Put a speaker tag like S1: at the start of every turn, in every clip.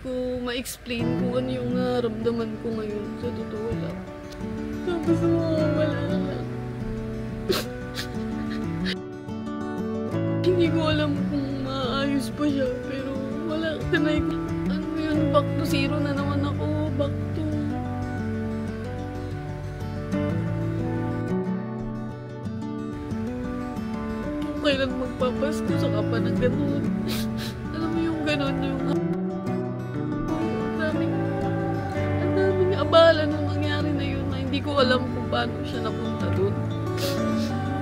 S1: Ko ma-explain kung ano yung nararamdaman ko ngayon sa totoo lang. Tapos mawawala na lang. Hindi ko alam kung maayos pa siya, pero wala, tinay ko. Ano yun, back to zero na naman ako, back to... Kung kailan magpapasko, saka pa ng ganun. Alam mo yung ganun, yung... Ang daming abala nung nangyari na yun na hindi ko alam kung paano siya napunta dun.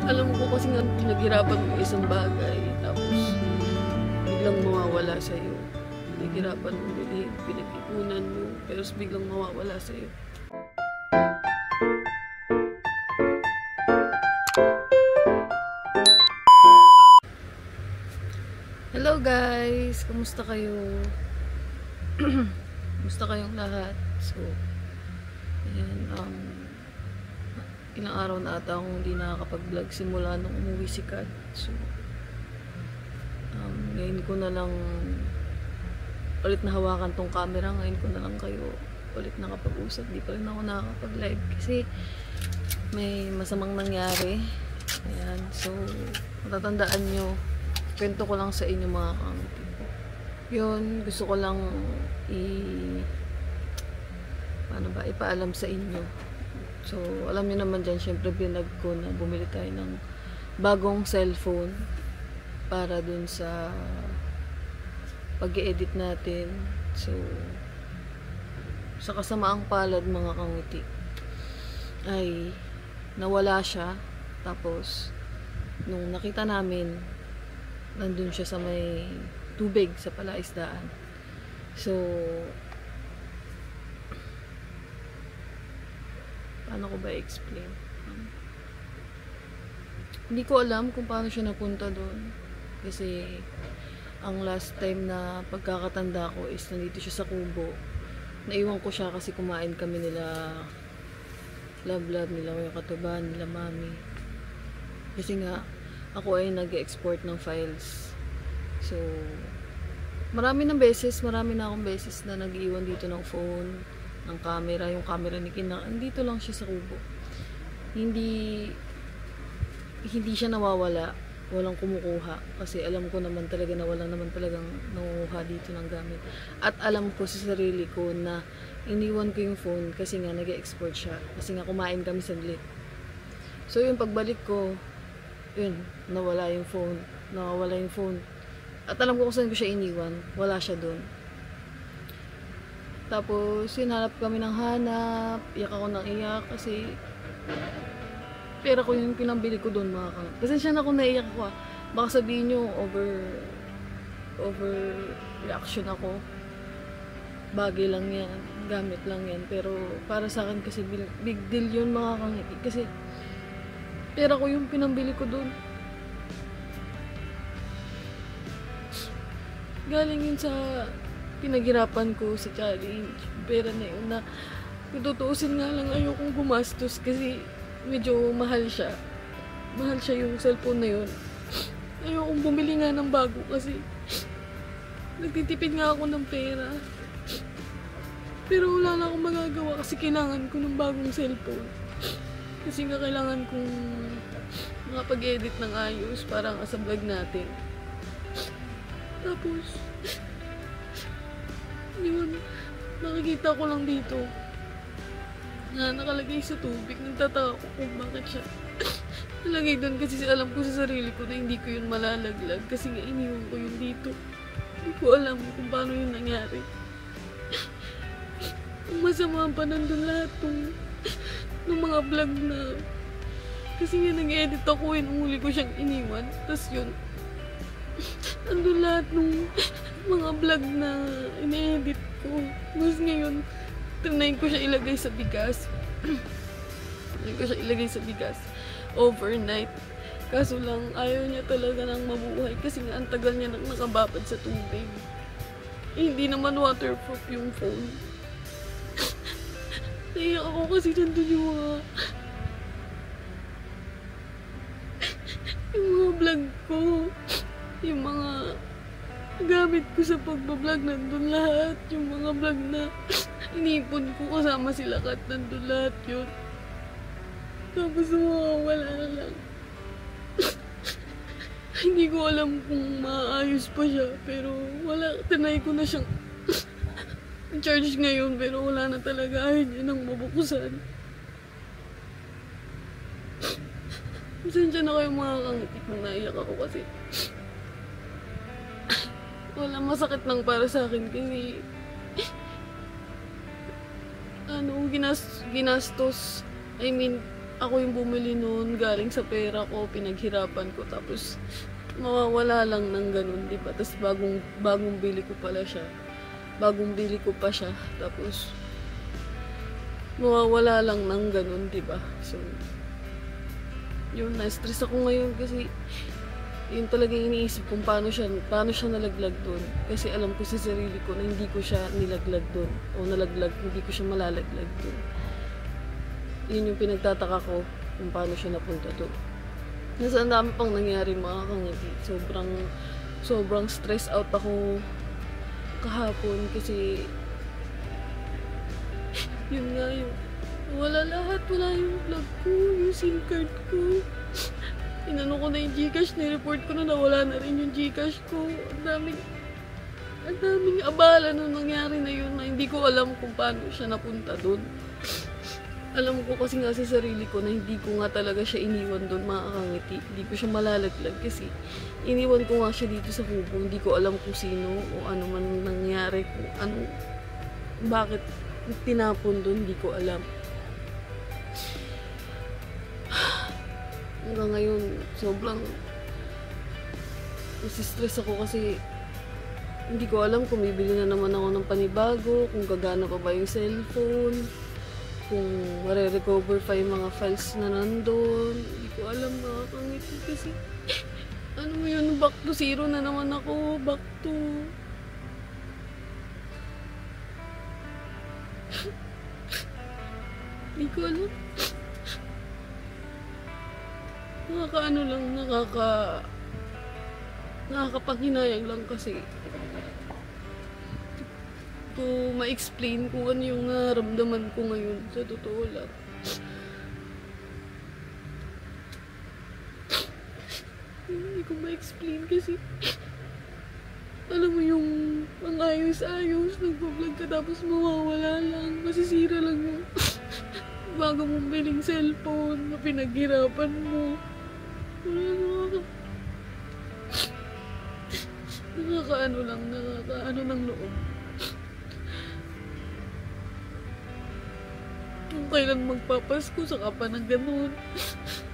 S1: Alam ko kasi nga pinaghirapan mo isang bagay, tapos biglang mawawala sa'yo. Pinaghirapan mo bilhin, pinag-ipunan mo, pero biglang mawawala sa'yo. Hello guys! Kumusta kayo? Kumusta kayong lahat? So, ayan, ilang araw na ata akong hindi nakakapag-vlog simula nung umuwi si Kat. So, ngayon ko na lang ulit na hawakan tong camera. Ngayon ko na lang kayo ulit nakapag-usap. Di pa rin ako nakakapag-live kasi may masamang nangyari. Ayan. So, matatandaan nyo, kwento ko lang sa inyo mga kamiti. Yun, gusto ko lang ipaalam sa inyo. So, alam niyo naman dyan, syempre binag ko na bumili tayo ng bagong cellphone para dun sa pag-i-edit natin. So, sa kasamaang palad mga kangiti, ay nawala siya. Tapos, nung nakita namin, nandun siya sa may tubig sa palaisdaan. So, paano ko ba i-explain? Hindi ko alam kung paano siya napunta doon. Kasi, ang last time na pagkakatanda ko is nandito siya sa kubo. Naiwan ko siya kasi kumain kami nila Love, nila Kuya Katuban, nila Mami. Kasi nga, ako ay nag-export ng files. So, marami na akong beses na nag-iwan dito ng phone, ng camera, yung camera ni Kina. Andito lang siya sa kubo. Hindi siya nawawala. Walang kumukuha. Kasi alam ko naman talaga na walang naman talagang nangukuha dito ng gamit. At alam ko sa sarili ko na iniwan ko yung phone kasi nga nag-export siya. Kasi nga kumain kami saglit. So, yung pagbalik ko, yun, nawala yung phone. At alam ko kung saan ko siya iniwan. Wala siya doon. Tapos, hinanap kami ng hanap. Iyak ako ng iyak kasi pera ko yung pinambili ko doon mga kang. Kasi siya na kung naiyak ko. Baka sabihin nyo, over reaction ako. Bagay lang yan. Gamit lang yan. Pero para sa akin kasi big deal yun mga kang. Kasi pera ko yung pinambili ko doon. Galing yun sa pinaghirapan ko sa challenge. Pera na yun na tutuusin nga lang ayokong gumastos kasi medyo mahal siya. Mahal siya yung cellphone na yun. Ayokong bumili nga ng bago kasi nagtitipid nga ako ng pera. Pero wala na akong magagawa kasi kailangan ko ng bagong cellphone. Kasi nga kailangan kong makapag-edit ng ayos para nga sa vlog natin. Tapos, yun, nakikita ko lang dito na nakalagay sa tubig. Nagtataka ko kung bakit siya nalagay doon kasi alam ko sa sarili ko na hindi ko yun malalaglag kasi nga iniwan ko yun dito. Hindi ko alam kung paano yun nangyari. Ang masama pa nandun lahat ng mga vlog na kasi nga nag-edit ako yun, huli ko siyang iniwan. Tapos yun, nandun lahat ng mga vlog na ine-edit ko. Tapos ngayon, trinay ko siya ilagay sa bigas. Overnight. Kaso lang, ayaw niya talaga nang mabuhay kasi nga ang tagal niya nang nakababad sa tubig. Hindi naman waterproof yung phone. Naiyak ako kasi nandun yung mga vlog ko. Yung mga gamit ko sa pagbablog, nandun lahat. Yung mga vlog na inipon ko kasama sila Kat, nandun lahat yun. Tapos mawawala na lang. Hindi ko alam kung maayos pa siya, pero wala, tinay ko na siyang charge ngayon, pero wala na talaga, ayaw niya nang mabuksan. Pasensya na kayo mga kangiti kung naiyak ako kasi wala, masakit lang para sa akin kasi ginastos, I mean, ako yung bumili noon, galing sa pera ko, pinaghirapan ko, tapos mawawala lang ng ganun, di ba? Tapos bagong bili ko pala siya. Bagong bili ko pa siya, tapos mawawala lang ng ganun, di ba? So, yun, na-stress ako ngayon kasi yun talaga iniisip kung paano siya nalaglag doon. Kasi alam ko sa sarili ko na hindi ko siya nilaglag doon, o nalaglag, hindi ko siya malalaglag doon. Yun yung pinagtataka ko kung paano siya napunta doon. Nasa ang dami pang nangyari mga kangiti. Sobrang stress out ako kahapon kasi yun nga yung wala lahat, wala yung vlog ko, yung SIM card ko. Inano ko na yung Gcash, ni-report ko na nawala na rin yung Gcash ko. Ang daming abala nung nangyari na yun na hindi ko alam kung paano siya napunta doon. Alam ko kasi nga sa sarili ko na hindi ko nga talaga siya iniwan doon mga kangiti. Hindi ko siya malalaglag kasi iniwan ko nga siya dito sa kubo. Hindi ko alam kung sino o ano man nangyari, kung ano, bakit tinapon doon, hindi ko alam. Hanggang ngayon, sobrang nasistress ako kasi hindi ko alam kung bibili na naman ako ng panibago, kung gagana pa ba yung cellphone, kung mare-recover pa yung mga files na nandun. Hindi ko alam mga kangiti kasi ano mo yun, back to zero na naman ako, back to hindi ko alam. Nakakapanghinayang lang kasi ko ma-explain kung ano yung naramdaman ko ngayon, sa totoo lang. Hindi ko ma-explain kasi alam mo yung ang ayos-ayos, nagpa-vlog ka tapos mawawala lang, masisira lang yung bago mong biling cellphone na pinaghirapan mo. Nakakaano ng loob. Kung kailan magpapasko, saka pa ng ganun.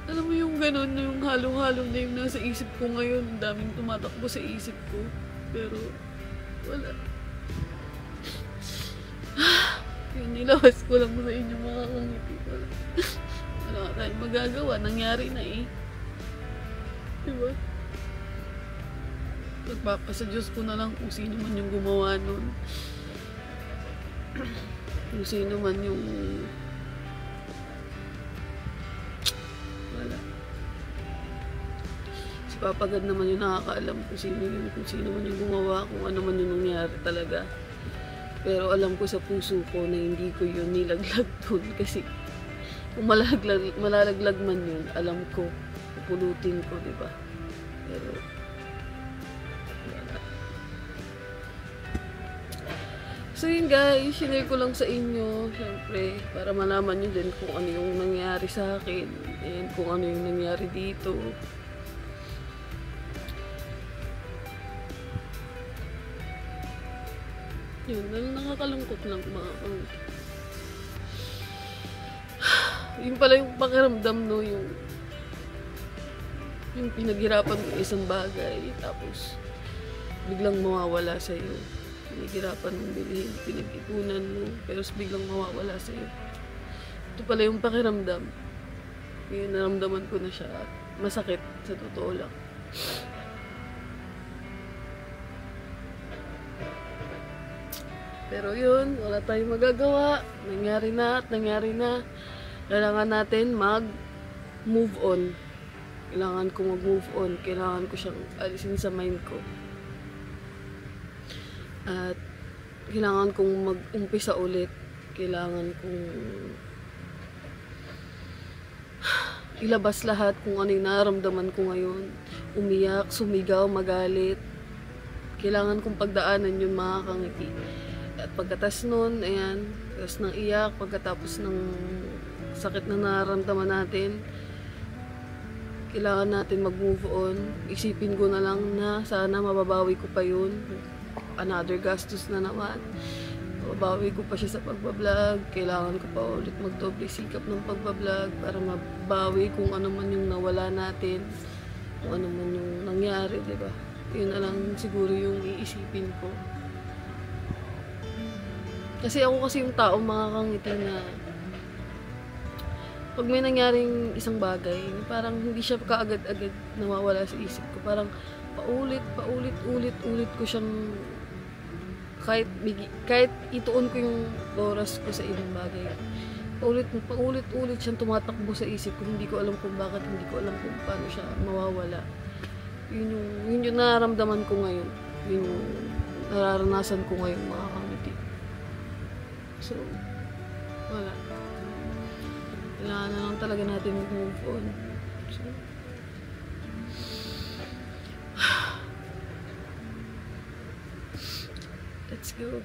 S1: Alam mo yung ganun, yung halong-halong na yung nasa isip ko ngayon. Ang daming tumatakbo sa isip ko. Pero, wala. Yun, nilabas ko lang sa inyo mga kangiti. Wala ka tayong magagawa. Nangyari na eh. Diba? Pagpapasa Diyos ko na lang kung sino man yung gumawa nun. Kung sino man yung wala. Si Papa God naman yung nakakaalam kung sino man yung gumawa, kung ano man yung nangyari talaga. Pero alam ko sa puso ko na hindi ko yun nilaglag dun kasi kung malalaglag man yun, alam ko, pupulutin ko, diba? Pero wala. So yun guys, share ko lang sa inyo, syempre, para malaman nyo din kung ano yung nangyari sa akin and kung ano yung nangyari dito. Yun, nakakalungkot lang mga yun pala yung pakiramdam, no, yung pinaghirapan ko isang bagay, tapos biglang mawawala sa'yo. Pinaghirapan mong bilhin, pinag-ipunan mo, pero biglang mawawala sa'yo. Ito pala yung pakiramdam. Yun, naramdaman ko na siya at masakit sa totoo lang. Pero yun, wala tayong magagawa. Nangyari na at nangyari na. Kailangan natin mag-move on. Kailangan ko mag-move on. Kailangan ko siyang alisin sa mind ko. At kailangan kong mag-umpisa ulit. Kailangan kong ilabas lahat kung ano yung nararamdaman ko ngayon. Umiyak, sumigaw, magalit. Kailangan kong pagdaanan yun, mga kangiti. At pagkatas nun, ayan, tapos ng iyak, pagkatapos ng sakit na nararamdaman natin, kailangan natin mag-move on. Isipin ko na lang na sana mababawi ko pa yun. Another gastos na naman. Mababawi ko pa siya sa pagbablog. Kailangan ko pa ulit magdoble sikap ng pagbablog para mabawi kung ano man yung nawala natin, kung ano man yung nangyari, diba? Yun na lang siguro yung iisipin ko. Kasi ako kasi yung tao, mga kangiti, na pag may nangyaring isang bagay, parang hindi siya kaagad-agad nawawala sa isip ko. Parang paulit ko siyang kahit ituon ko yung oras ko sa ibang bagay. Paulit siyang tumatakbo sa isip ko. Hindi ko alam kung bakit, hindi ko alam kung paano siya mawawala. Yun yung nararamdaman ko ngayon. Yun yung nararanasan ko ngayon, mga kangiti. So, wala. Kailangan na lang talaga natin mag-move on. So, let's go.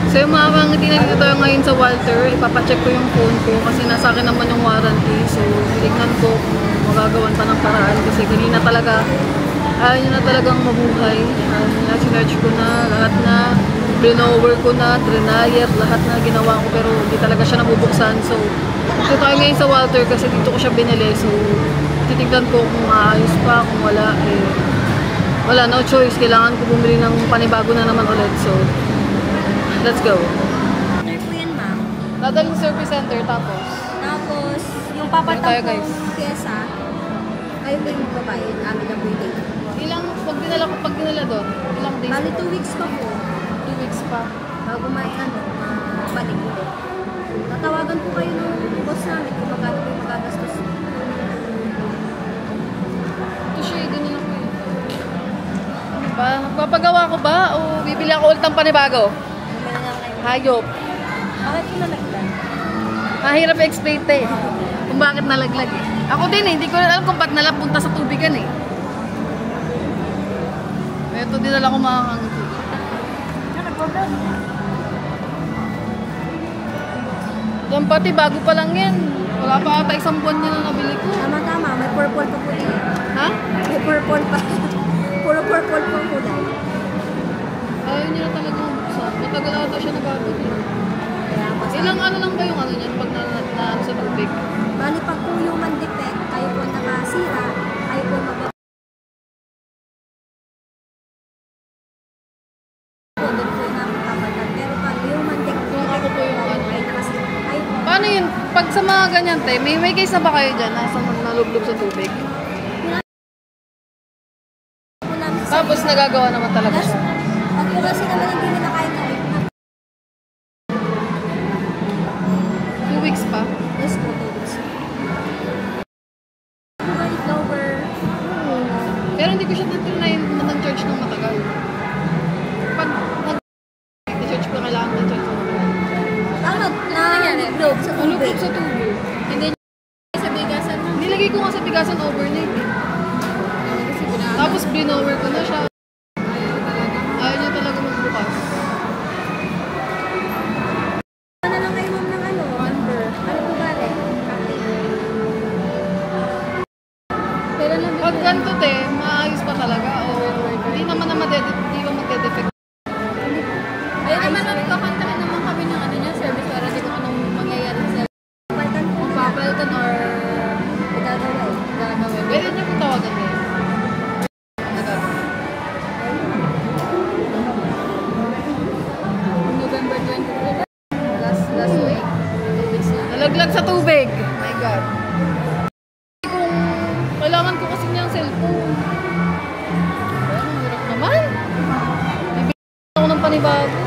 S1: So yung mga kangiti, nandito tayo ngayon sa Walter. Ipapacheck ko yung phone ko kasi nasa akin naman yung warranty. So, tignan ko kung magagawan pa ng paraan kasi kanina talaga ayaw nyo na talagang mabuhay. Sinerch ko na, lahat na, blinower ko na, trinayer, lahat na ginawa ko pero hindi talaga siya nabubuksan. So, dito tayo ngayon sa Walter kasi dito ko siya binili. So, titignan ko kung maayos pa, kung wala, wala, no choice. Kailangan ko bumili ng panibago na naman ulit. So, let's go.
S2: Ano po yan, ma'am?
S1: Dadaling service center tapos
S2: Yung papatang
S1: tayo, guys.
S2: pong pyesa, kayo po yung magbabayad. Amin na po yung date.
S1: Pag dinala doon, ilang days?
S2: Bali 2 weeks pa po.
S1: 2 weeks pa.
S2: Bago balik ulit. Tatawagan po kayo ng boss namin kung magkano po yung magagastos.
S1: Ito siya, ganyan ako eh. Ano ba? Magpapagawa ko ba? O bibili ako ulit ng panibago?
S2: Bumili na kayo.
S1: Hayop.
S2: Bakit po nalagdan?
S1: Mahirap i-explain eh. Kung bakit nalaglag eh. Ako din eh, hindi ko rin alam kung ba't nalapunta sa tubigan eh. Ito din na lang ako makakangiti. Yan pati, bago pa lang yan. Wala pa ata isang buwan niya na nabili ko.
S2: Tama, may purple pa po din.
S1: Ha?
S2: May purple pa. Puro purple po po dahil.
S1: Ayaw niya na talaga mabuksan. Matagal ata siya nababot eh. Ilang ano lang ba yung ano niyan pag na sa tubig?
S2: Bali pag po human defect, kayo po nakasira, kayo po doon po namin papalitan. Pero pag human defect,
S1: Ako po yung ano.
S2: kayo nakasira, kayo po.
S1: Paano yun? Pag sa mga ganyan, te, may case na ba kayo dyan? Nasa nalublog sa tubig?
S2: Po namin sa
S1: Tapos nagagawa naman talaga siya.
S2: pag po kasi naman hindi nila kaya gawin na
S1: 2 weeks pa.
S2: yes po, 2 weeks. Bali lower.
S1: Pero hindi ko siya natin charge ng matagal. Pag nag-charge ko, kailangan na-charge ng matagal.
S2: Tama, na-globe sa
S1: Ulubog
S2: tubig.
S1: sa tubig.
S2: And then, sa bigasan mo.
S1: Nilagay ko nga sa bigasan overnight eh. Tapos blinower ko na siya. Ayaw niya talaga magbukas.
S2: Ano lang kayo ma'am ng ano? Amber. Ano po bale? Kailan lang
S1: Pag ganito te, maayos pa talaga o hindi naman na hindi ba magde-defect.
S2: Ayun naman magkakontakin naman kami ng ano niya, service para di ko anong mangyayari sa papalitan po nila.
S1: Papalitan or
S2: Gagawin.
S1: pwede niyo kung tawagan eh.
S2: November 23. Last week. 2 weeks na.
S1: Nalaglag sa tubig. My God. Kung kailangan ko kasi niyang cellphone. Ay, ang hirap naman. Bibili ako ng panibago.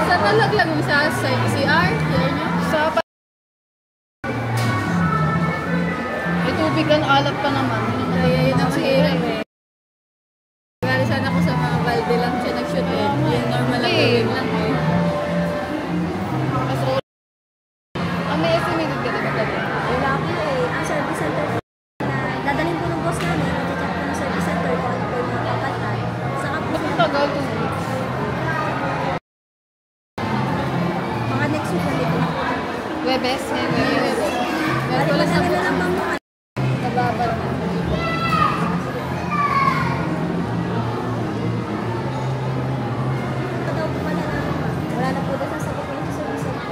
S2: Saan nalaglag mo sa CR?
S1: Sa may tubig ang alat pa naman.
S2: Yun ang mahirap eh. Galing Yung normal lang
S1: Eh.
S2: gawin lang eh.
S1: Kaso, may estimated ka diba gabi?
S3: Wala po eh. Ang service center po na dadalhin po ng boss namin, mag-check po ng service center kung ano po yung mga papalitan. Saka po
S1: Bakit
S3: sila,
S1: tagal 2 weeks?
S3: mga next week na dito na po.
S1: Webes? Ngayon Webes.
S3: Bali,
S2: Wala sa
S3: madami na lang bang mga
S2: nababal na.
S3: ito daw po pala na wala na po daw sasagot yung service center.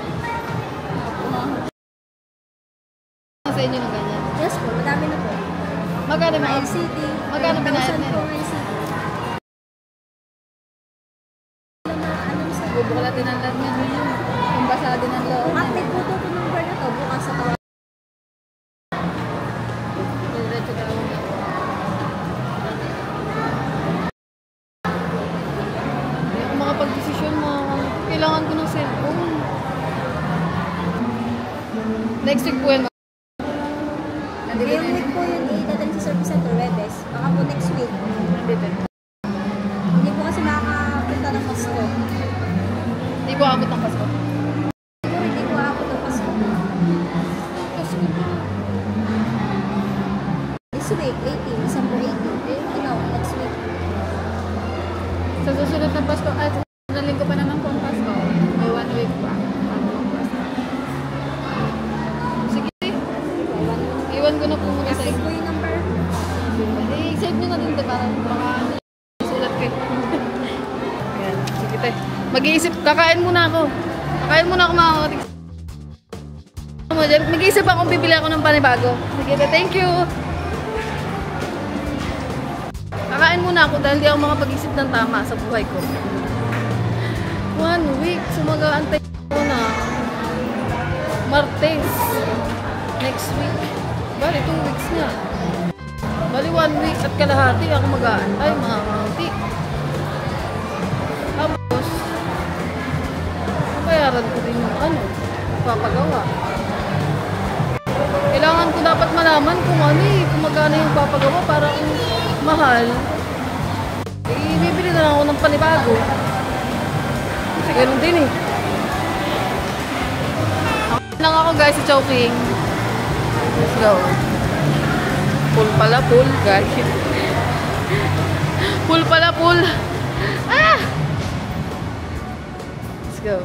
S1: Sa inyo ng ganyan.
S3: Yes po, madami na po.
S1: Magkano
S3: Mga
S1: mga
S3: LCD,
S1: Magkano binayad
S3: 10,000
S1: nila?
S3: po ang LCD. Ano sa
S2: Bubukalatin ang lahat niya. Yung basa din ang loob.
S3: active po to number na to bukas sa tawa.
S2: Diretso ka lang.
S1: Hindi ako makapag-desisyon mo. Kailangan ko ng cellphone. Next week po yan.
S3: Ngayong week po yun idadalhin sa service center, Webes. Baka po next week.
S1: Nandito.
S3: Hindi po kasi makakapunta ng Pasko.
S1: Hindi ko abot ng Pasko.
S3: Siguro hindi po ako ng Pasko.
S1: Pasko pa.
S3: This week, 18, December 18. Ano, next week.
S2: Sa susunod ng Pasko, at naling ko pa naman po ang Pasko. May 1 week pa.
S1: Sige. Iwan ko na po muna sa
S3: Save
S1: inyo.
S3: po yung number.
S1: I-save nyo na din ito para baka sulat ko. Ayan. Sige tayo. Mag-iisip. Kakain muna ako. Kakain muna ako mga katik. Mag-iisip akong bibili ako ng panibago. Sige tayo. Thank you. Kakain muna ako dahil di ako makapag-isip ng tama sa buhay ko. 1 week. So mag-aantay ko na. Martes. Next week. Bali, 2 weeks na. Bali, 1 week at kalahati ako mag-aantay, mga kaunti. Tapos, bayaran ko din yung papagawa. Kailangan ko dapat malaman kung kung magkano yung papagawa para kung mahal. Bibili na lang ako ng panibago. Kasi ganun din eh. Lang ako guys sa Chowking. Let's go. Pool pala, pool, guys. Pool pala, pool. Ah! Let's go.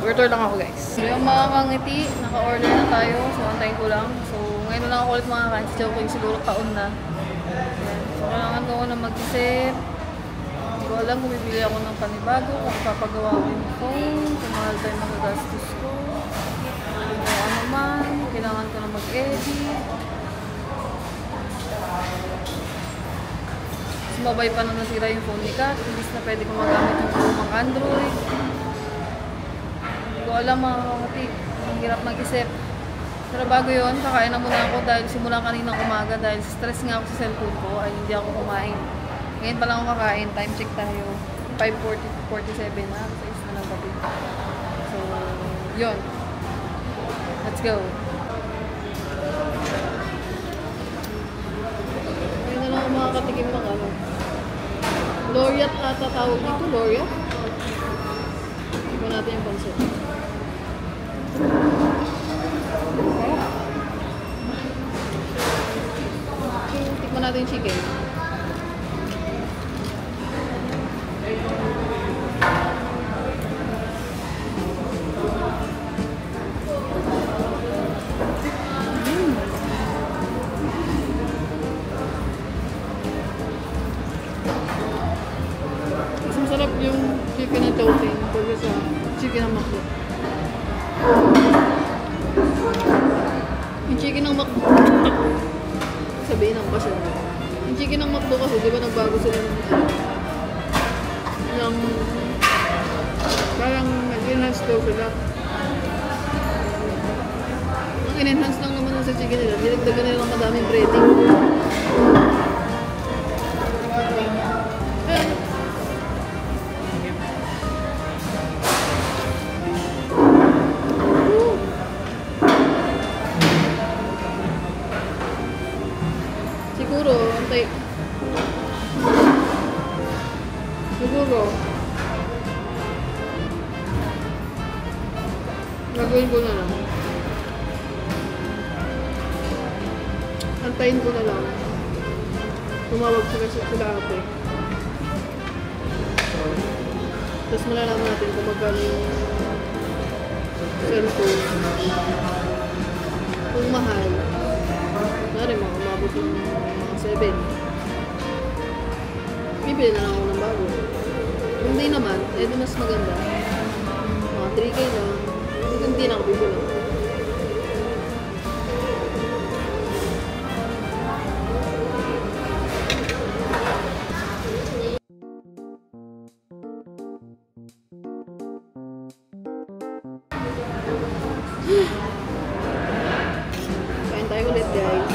S1: Order lang ako, guys. So, yung mga kangiti, naka-order na tayo. So, antayin ko lang. So, ngayon na lang ako ulit mga kansi. Joking, siguro taon na. Ayan. So, kailangan ko na mag-isip. Hindi ko alam kung bibili ako ng panibago, kung papagawa ko yung phone, kung mahal tayo magagastos ko. Kung ano man, kailangan ko na mag-edit. Sumabay pa na nasira yung phone ni Kat. Imbis na pwede kong magamit yung lumang Android. Hindi ko alam mga kakatik. Ang hirap mag-isip. Pero bago yun, kakain na muna ako dahil simula kaninang umaga dahil stress nga ako sa cellphone ko ay hindi ako kumain. Ngayon pa lang ako kakain. Time check tayo. 5:47 na. Sa is na lang gabi. So, yun. Let's go. Ngayon na lang ako makakatikim ng Laureate ata tawag dito. Laureate? Iba natin yung pansit. Tikman natin yung chicken. Mas masarap yung chicken na Chowking pagka sa chicken ng McDo. Yung chicken ng McDo, sabihin ng basyo. Yung chicken ng McDo kasi, di ba nagbago sila ng parang nag-enhance daw sila. Ang in-enhance lang naman sa chicken nila, nilagdagan nila ng madaming breading. Ayan. Siguro, antay. ko. Gagawin ko na lang. Antayin ko na lang. Tumawag sila ate. Tapos malalaman natin kung magkano yung cellphone. Kung mahal. Nari, umabot yung mga 7. Bibili na lang ako ng bago. Kung di naman, edi mas maganda. Mga 3K lang. Hindi na ako bibili. Kain tayo ulit, guys.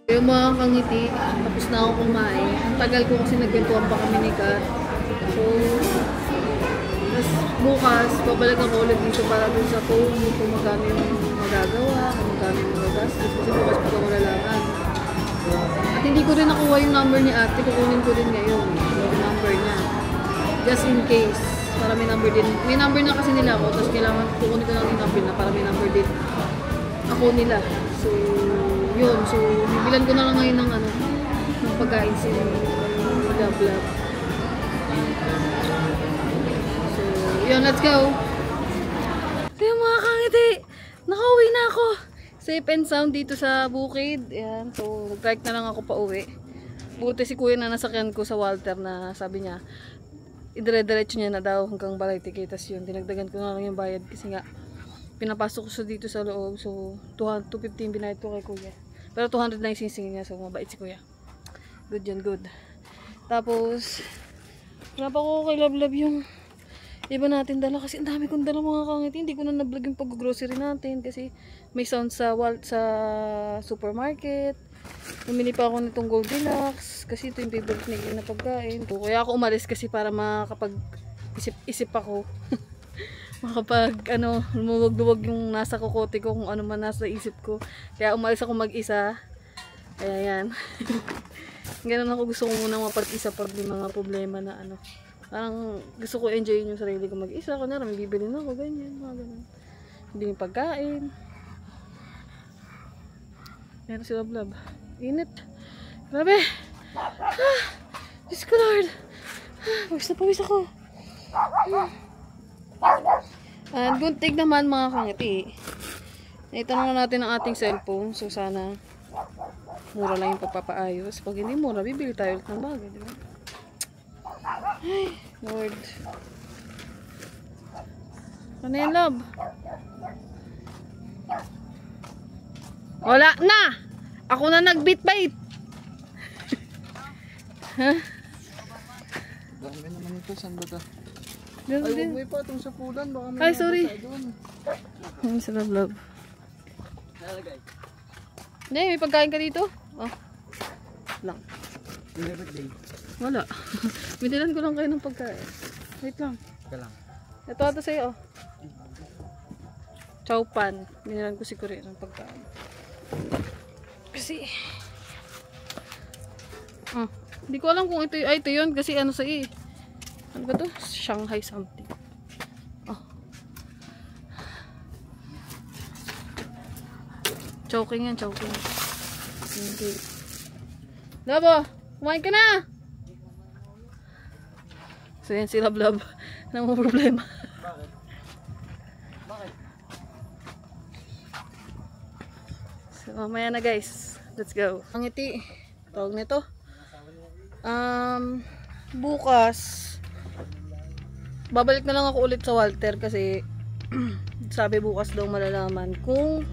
S1: Yung mga kangiti, tapos na ako kumain. Ang tagal ko kasi nagkwentuhan pa kami ni Kat. So, tapos bukas, babalik ako ulit dito para dun sa phone kung magkano yung magagawa, kung magkano yung magagastos. Kasi bukas pa ako malalaman. At hindi ko rin nakuha yung number ni ate, kukunin ko rin ngayon yung number niya. Just in case, para may number din. May number na kasi nila ako, tapos kailangan kukunin ko lang yung number na para may number din ako nila. So, yun. So, bibilan ko na lang ngayon ng ng pagkain si Vlog. So, yun, let's go! So, yung mga kangiti, nakauwi na ako! Safe and sound dito sa bukid. Ayan. So, nag-trike na lang ako pa uwi. Buti si kuya na nasakyan ko sa Walter na sabi niya, idire-diretso niya na daw hanggang Balay-Tikay. Tapos yun, dinagdagan ko na lang yung bayad kasi nga, pinapasok ko siya dito sa loob. So, 215 binayad ko kay kuya. Pero 200 na yung singsing niya. So, mabait si kuya. Good yun, good. Tapos, wala pa ko kay Love yung iba natin dala kasi ang dami kong dala mga kangiti. Hindi ko na na-vlog yung pag-grocery natin kasi may sound sa supermarket. Bumili pa ako nitong Goldilocks kasi ito yung favorite na pagkain. So, kaya ako umalis kasi para makapag-isip ako. Makapag lumuwag-luwag yung nasa kukote ko kung ano man nasa isip ko. Kaya umalis ako mag-isa. Kaya yan. Ganun ako, gusto ko muna mapag-isa pag may mga problema na parang gusto ko enjoyin yung sarili ko mag-isa. Kunyari may bibili na ako, ganyan, mga ganun. Bibili pagkain. Meron si Love. Init. Grabe. Diyos ko Lord. Pawis na pawis ako. And guntig naman mga kangiti. Naitanong na natin ang ating cellphone. So sana mura lang yung pagpapaayos. Pag hindi mura, bibili tayo ulit ng bago, di ba? Ay, Lord. Ano yan, Love? Wala na! Ako na nag-bit-bite! Ha?
S4: Dami naman ito, saan ba ito?
S1: Ay,
S4: huwag mo pa itong sapulan. Baka may
S1: ay, sorry. Ang sarap, Love.
S4: Nalagay.
S1: Hindi, may pagkain ka dito? Oh. Lang.
S4: Birthday.
S1: Wala. Binilan ko lang kayo ng pagkain. Wait lang.
S4: Ika lang.
S1: Ito ata sa'yo, oh. Chow pan. Binilan ko si Korea ng pagkain. Kasi, hindi ko alam kung ito, ito yun. Kasi ano sa ano ba to? Shanghai something. Oh. Choking yan, choking. Okay. Labo, kumain ka na! So yan si Love. Nang mo problema.
S4: Bakit? Bakit?
S1: So mamaya na guys. Let's go. Ang ngiti. Tawag nito. Bukas babalik na lang ako ulit sa Walter kasi sabi bukas daw malalaman kung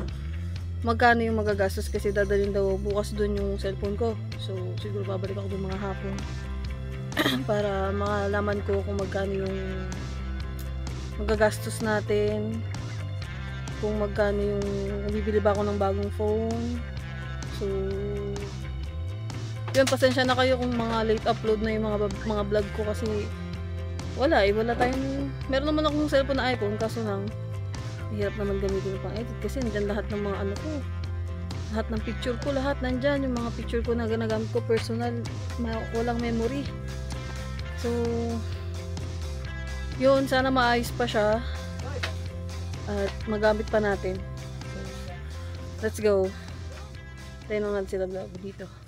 S1: magkano yung magagastos kasi dadalhin daw bukas dun yung cellphone ko. So siguro babalik ako dun mga hapon para makalaman ko kung magkano yung magagastos natin, kung magkano yung bibili ba ako ng bagong phone. So yun, pasensya na kayo kung mga late upload na yung mga vlog ko kasi wala tayong, meron naman akong cellphone na iPhone kaso lang Hirap naman gamitin pang edit kasi nandyan lahat ng mga ano ko. Lahat ng picture ko, lahat nandyan. Yung mga picture ko na ginagamit ko personal, walang memory. So, yun, sana maayos pa siya. At magamit pa natin. So, let's go. Tayo naman sila vlog dito.